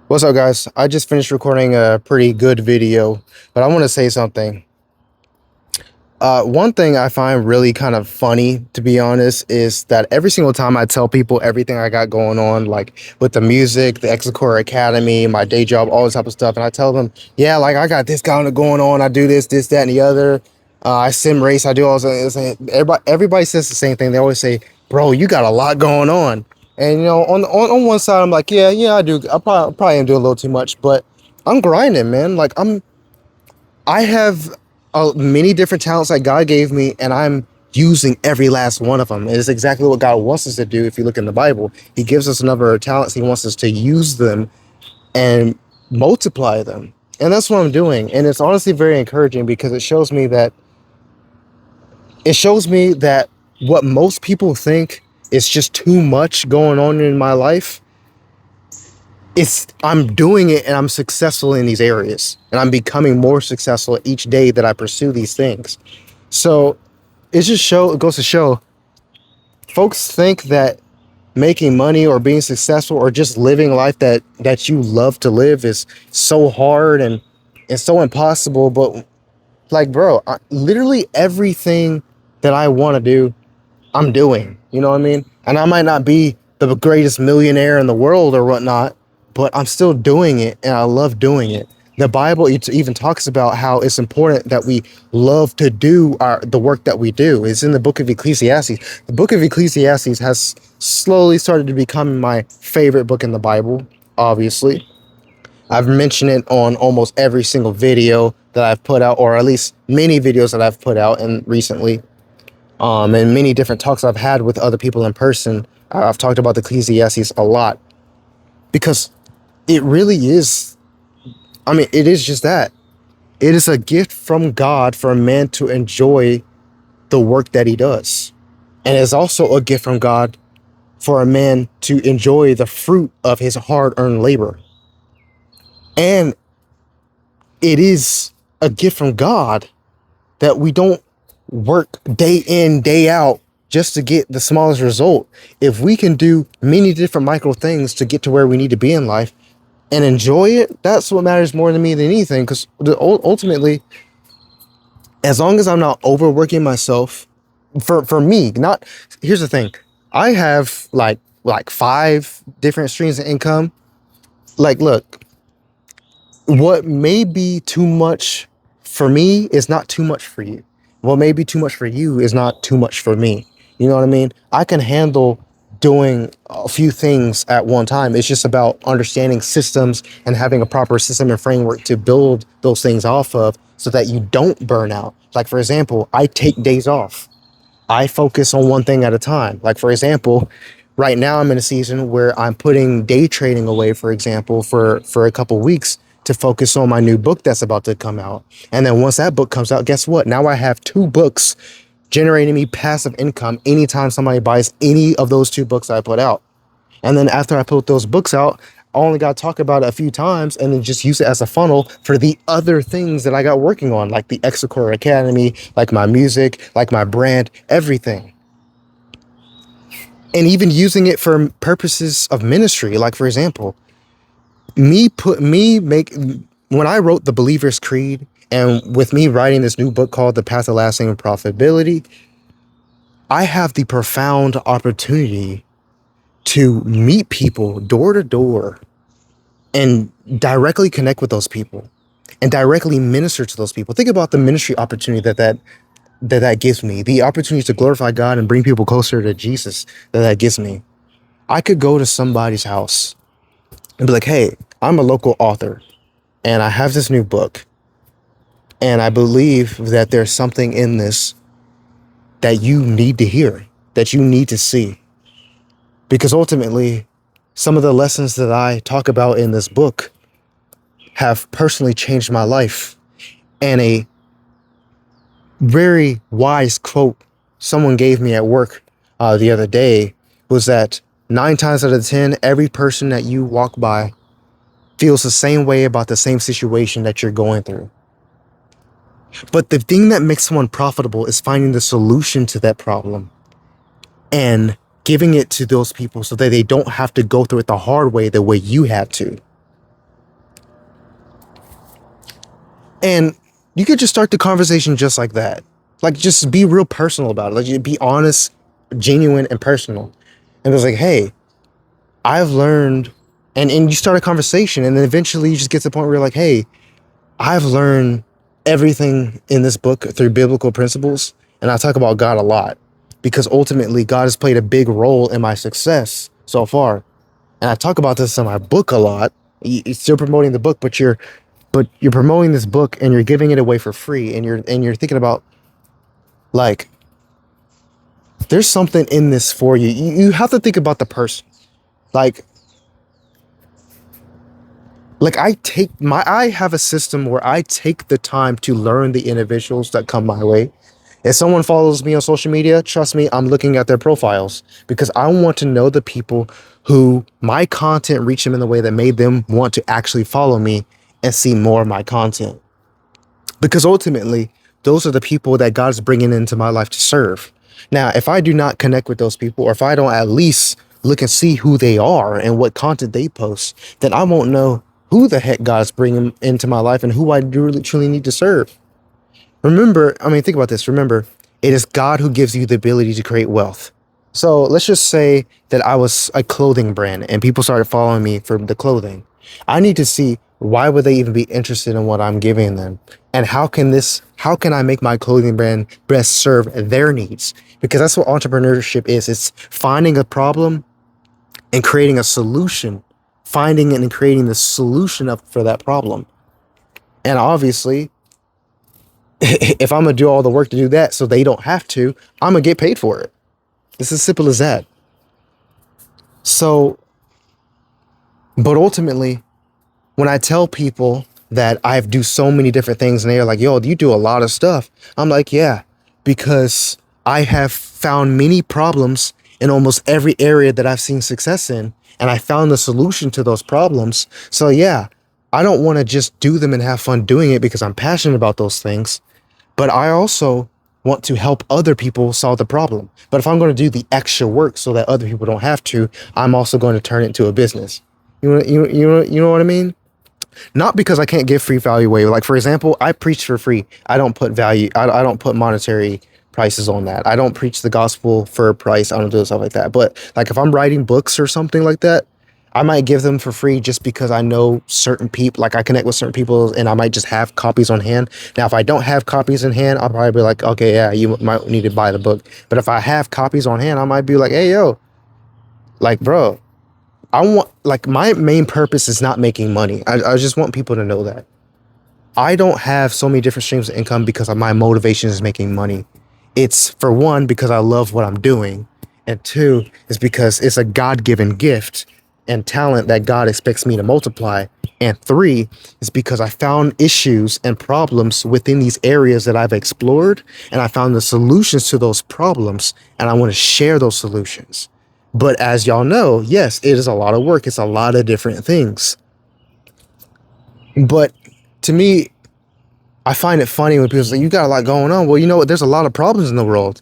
What's up, guys? I just finished recording a pretty good video, but I want to say something. One thing I find really kind of funny, to be honest, is that every single time I tell people everything I got going on, like with the music, the Execora Academy, my day job, all this type of stuff, and I tell them, yeah, like I got this kind of going on. I do this, that, and the other. I sim race. I do all this. Everybody says the same thing. They always say, "Bro, you got a lot going on." And on one side, I'm like, yeah, I do. I probably am doing a little too much, but I'm grinding, man. I have many different talents that God gave me, and I'm using every last one of them. It is exactly what God wants us to do. If you look in the Bible, He gives us a number of talents. He wants us to use them and multiply them, and that's what I'm doing. And it's honestly very encouraging because it shows me that what most people think is just too much going on in my life, I'm doing it and I'm successful in these areas, and I'm becoming more successful each day that I pursue these things. So it goes to show folks think that making money or being successful or just living life that you love to live is so hard and so impossible. But like, bro, literally everything that I want to do, I'm doing. You know what I mean? And I might not be the greatest millionaire in the world or whatnot, but I'm still doing it and I love doing it. The Bible even talks about how it's important that we love to do the work that we do. It's in the book of Ecclesiastes. The book of Ecclesiastes has slowly started to become my favorite book in the Bible, obviously. I've mentioned it on almost every single video that I've put out, or at least many videos that I've put out and recently. And many different talks I've had with other people in person. I've talked about the Ecclesiastes a lot because it really is. I mean, it is just that. It is a gift from God for a man to enjoy the work that he does. And it's also a gift from God for a man to enjoy the fruit of his hard earned labor. And it is a gift from God that we don't work day in, day out just to get the smallest result. If we can do many different micro things to get to where we need to be in life and enjoy it, that's what matters more to me than anything. Because ultimately, as long as I'm not overworking myself, for me, not here's the thing. I have like five different streams of income. Like, look, what may be too much for me is not too much for you. What may be too much for you is not too much for me. You know what I mean? I can handle doing a few things at one time. It's just about understanding systems and having a proper system and framework to build those things off of so that you don't burn out. Like, for example, I take days off. I focus on one thing at a time. Like, for example, right now I'm in a season where I'm putting day trading away, for example, for a couple weeks to focus on my new book that's about to come out. And then once that book comes out, guess what? Now I have two books generating me passive income anytime somebody buys any of those two books I put out. And then after I put those books out, I only got to talk about it a few times and then just use it as a funnel for the other things that I got working on, like the Execora Academy, like my music, like my brand, everything. And even using it for purposes of ministry. Like, for example, when I wrote the Believer's Creed and with me writing this new book called The Path of Lasting Profitability, I have the profound opportunity to meet people door to door and directly connect with those people and directly minister to those people. Think about the ministry opportunity that gives me, the opportunity to glorify God and bring people closer to Jesus that gives me. I could go to somebody's house and be like, hey, I'm a local author and I have this new book. And I believe that there's something in this that you need to hear, that you need to see. Because ultimately, some of the lessons that I talk about in this book have personally changed my life. And a very wise quote someone gave me at work the other day was that 9 times out of 10, every person that you walk by feels the same way about the same situation that you're going through. But the thing that makes someone profitable is finding the solution to that problem and giving it to those people so that they don't have to go through it the hard way, the way you had to. And you could just start the conversation just like that. Like, just be real personal about it. Like, you be honest, genuine, and personal. And it was like, hey, I've learned, and you start a conversation, and then eventually you just get to the point where you're like, hey, I've learned everything in this book through biblical principles. And I talk about God a lot because ultimately God has played a big role in my success so far. And I talk about this in my book a lot. You're still promoting the book, but you're promoting this book and you're giving it away for free. And you're thinking about, like, there's something in this for you. You have to think about the person. Like, I have a system where I take the time to learn the individuals that come my way. If someone follows me on social media, trust me, I'm looking at their profiles because I want to know the people who my content reached them in the way that made them want to actually follow me and see more of my content. Because ultimately, those are the people that God's bringing into my life to serve. Now, if I do not connect with those people, or if I don't at least look and see who they are and what content they post, then I won't know who the heck God's bringing into my life and who I really truly need to serve. Remember, I mean, think about this. Remember, it is God who gives you the ability to create wealth. So let's just say that I was a clothing brand and people started following me for the clothing. I need to see, why would they even be interested in what I'm giving them? And how can I make my clothing brand best serve their needs? Because that's what entrepreneurship is. It's finding a problem and creating a solution, finding and creating the solution up for that problem. And obviously, if I'm gonna do all the work to do that so they don't have to, I'm gonna get paid for it. It's as simple as that. So, but ultimately, when I tell people that I do so many different things and they're like, yo, you do a lot of stuff. I'm like, yeah, because I have found many problems in almost every area that I've seen success in. And I found the solution to those problems. So yeah, I don't want to just do them and have fun doing it because I'm passionate about those things. But I also want to help other people solve the problem. But if I'm going to do the extra work so that other people don't have to, I'm also going to turn it into a business. You know what I mean? Not because I can't give free value away. Like, for example, I preach for free. I don't put value. I don't put monetary prices on that. I don't preach the gospel for a price. I don't do stuff like that. But like, if I'm writing books or something like that, I might give them for free just because I know certain people, like I connect with certain people and I might just have copies on hand. Now, if I don't have copies in hand, I'll probably be like, okay, yeah, you might need to buy the book. But if I have copies on hand, I might be like, hey, yo, like, bro, my main purpose is not making money. I just want people to know that. I don't have so many different streams of income because my motivation is making money. It's, for one, because I love what I'm doing. And two, is because it's a God-given gift and talent that God expects me to multiply. And three, is because I found issues and problems within these areas that I've explored, and I found the solutions to those problems, and I want to share those solutions. But as y'all know, yes, it is a lot of work. It's a lot of different things. But to me, I find it funny when people say, you got a lot going on. Well, you know what? There's a lot of problems in the world.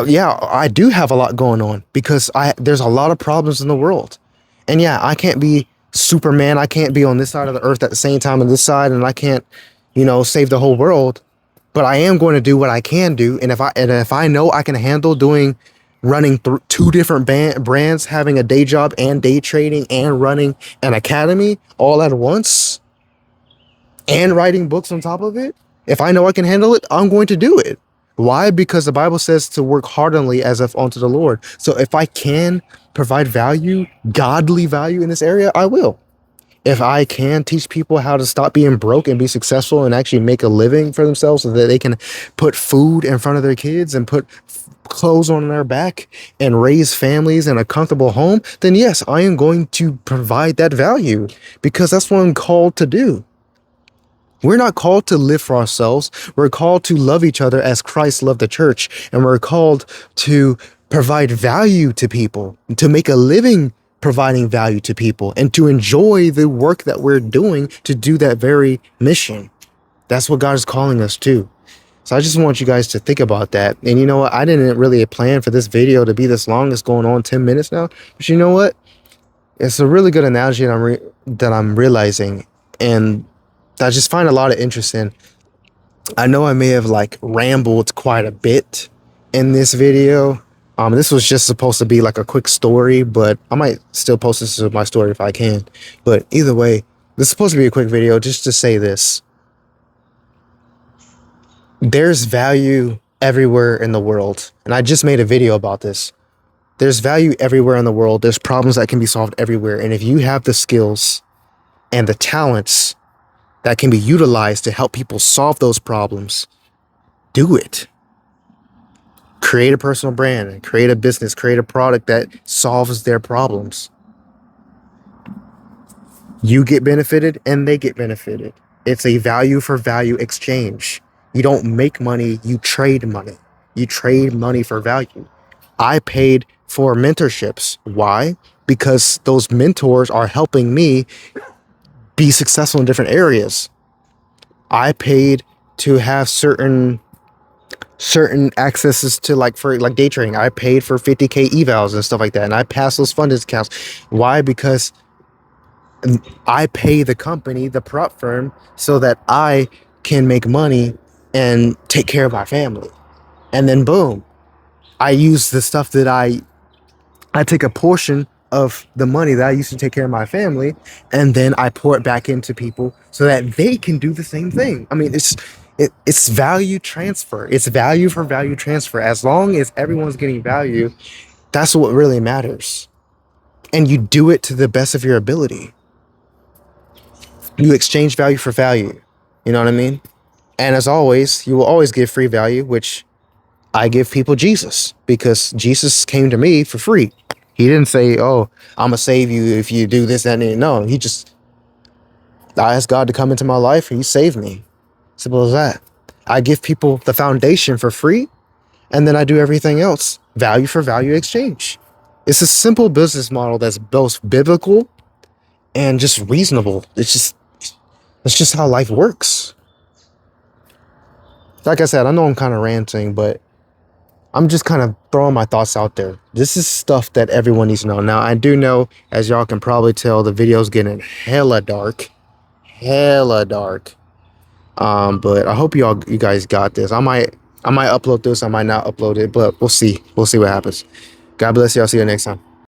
Yeah, I do have a lot going on because there's a lot of problems in the world. And yeah, I can't be Superman. I can't be on this side of the earth at the same time on this side, and I can't, save the whole world. But I am going to do what I can do. And if I know I can handle running through two different brands, having a day job and day trading and running an academy all at once and writing books on top of it, if I know I can handle it, I'm going to do it. Why? Because the Bible says to work heartily as if unto the Lord. So if I can provide value, godly value in this area, I will. If I can teach people how to stop being broke and be successful and actually make a living for themselves so that they can put food in front of their kids and put clothes on their back and raise families in a comfortable home, then yes, I am going to provide that value because that's what I'm called to do. We're not called to live for ourselves. We're called to love each other as Christ loved the church. And we're called to provide value to people, to make a living providing value to people, and to enjoy the work that we're doing to do that very mission. That's what God is calling us to. So I just want you guys to think about that. And you know what? I didn't really plan for this video to be this long. It's going on 10 minutes now. But you know what? it's a really good analogy that I'm realizing, and that I just find a lot of interest in. I know I may have like rambled quite a bit in this video. This was just supposed to be like a quick story, but I might still post this as my story if I can. But either way, this is supposed to be a quick video just to say this. There's value everywhere in the world. And I just made a video about this. There's value everywhere in the world. There's problems that can be solved everywhere. And if you have the skills and the talents that can be utilized to help people solve those problems, do it. Create a personal brand, create a business, create a product that solves their problems. You get benefited and they get benefited. It's a value for value exchange. You don't make money, you trade money. You trade money for value. I paid for mentorships. Why? Because those mentors are helping me be successful in different areas. I paid to have certain accesses to for day trading. I paid for 50K evals and stuff like that, and I passed those fund discounts. Why? Because I pay the company, the prop firm, so that I can make money and take care of my family. And then boom, I use the stuff that I take a portion of the money that I used to take care of my family, and then I pour it back into people so that they can do the same thing. I mean, it's value transfer. It's value for value transfer. As long as everyone's getting value, that's what really matters. And you do it to the best of your ability. You exchange value for value. You know what I mean? And as always, you will always give free value, which I give people Jesus, because Jesus came to me for free. He didn't say, "Oh, I'm gonna save you if you do this, that, and no." I asked God to come into my life, and He saved me. Simple as that. I give people the foundation for free, and then I do everything else. Value for value exchange. It's a simple business model that's both biblical and just reasonable. That's just how life works. Like I said, I know I'm kind of ranting, but I'm just kind of throwing my thoughts out there. This is stuff that everyone needs to know. Now, I do know, as y'all can probably tell, the video's getting hella dark. Hella dark. But I hope you guys got this. I might upload this, I might not upload it, but we'll see. We'll see what happens. God bless you. I'll see you next time.